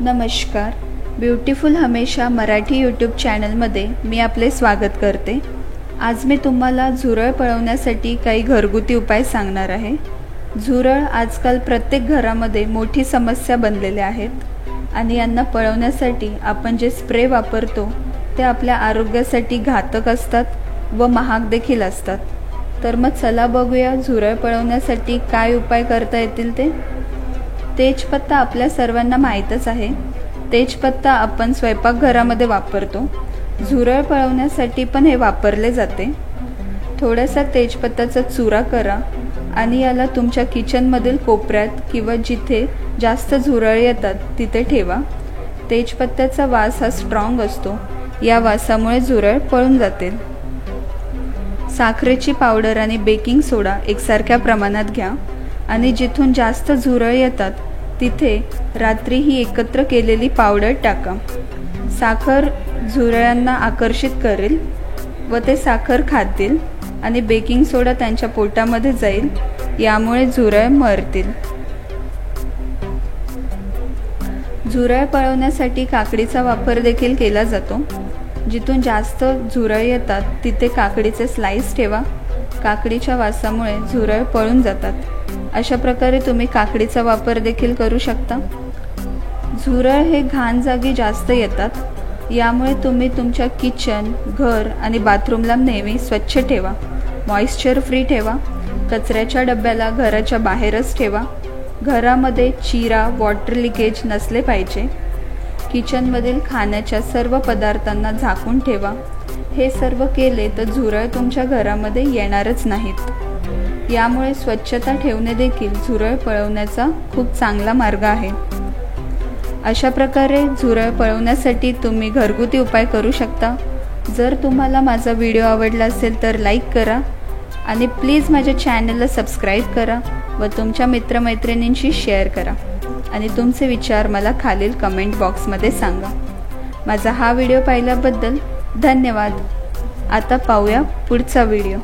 नमस्कार, ब्युटिफुल हमेशा मराठी यूट्यूब चॅनलमध्ये मी आपले स्वागत करते। आज मी तुम्हाला झुरळ पळवण्यासाठी काही घरगुती उपाय सांगणार आहे। झुरळ आजकाल प्रत्येक घरामध्ये मोठी समस्या बनलेले आहेत आणि यांना पळवण्यासाठी आपण जे स्प्रे वापरतो ते आपल्या आरोग्यासाठी घातक असतात व महाग देखील असतात। तर मग चला बघूया झुरळ पळवण्यासाठी काय उपाय करता येतील ते। तेजपत्ता आपल्या सर्वांना माहीतच आहे। तेजपत्ता आपण स्वयंपाकघरामध्ये वापरतो, झुरळ पळवण्यासाठी पण हे वापरले जाते। थोडासा तेजपत्ताचा चुरा करा आणि याला तुमच्या किचनमधील कोपऱ्यात किंवा जिथे जास्त झुरळ येतात तिथे ठेवा। तेजपत्त्याचा वास हा स्ट्रॉंग असतो, या वासामुळे झुरळ पळून जातील। साखरेची पावडर आणि बेकिंग सोडा एकसारख्या प्रमाणात घ्या आणि जिथून जास्त झुरळ येतात तिथे रात्री ही एकत्र केलेली पावडर टाका। साखर झुरळांना आकर्षित करेल व ते साखर खातील आणि बेकिंग सोडा त्यांच्या पोटामध्ये जाईल, यामुळे झुरळ मरतील। झुरळ पळवण्यासाठी काकडीचा वापर देखील केला जातो। जिथून जास्त झुरळ येतात तिथे काकडीचे स्लाइस ठेवा, काकडीच्या वासामुळे झुरळ पळून जातात। अशा प्रकारे तुम्ही काकडीचा वापर देखील करू शकता। झुरळ हे घाण जागी जास्त येतात, यामुळे तुम्ही तुमच्या किचन, घर आणि बाथरूमला नेहमी स्वच्छ ठेवा, मॉइश्चर फ्री ठेवा। कचऱ्याच्या डब्याला घराच्या बाहेरच ठेवा। घरामध्ये चिरा, वॉटर लिकेज नसले पाहिजे। किचनमधील खाण्याच्या सर्व पदार्थांना झाकून ठेवा। हे सर्व केले तर झुरळ तुमच्या घरामध्ये येणारच नाहीत। यामुळे स्वच्छता ठेवणे देखील झुरळ पळवण्याचा खूप चांगला मार्ग आहे। अशा प्रकारे झुरळ पळवण्यासाठी तुम्ही घरगुती उपाय करू शकता। जर तुम्हाला माझा व्हिडिओ आवडला असेल तर लाईक करा आणि प्लीज माझ्या चॅनलला सबस्क्राईब करा व तुमच्या मित्रमैत्रिणींशी शेअर करा आणि तुमचे विचार मला खालील कमेंट बॉक्समध्ये सांगा। माझा हा व्हिडिओ पाहिल्याबद्दल धन्यवाद। आता पाहूया पुढचा व्हिडिओ।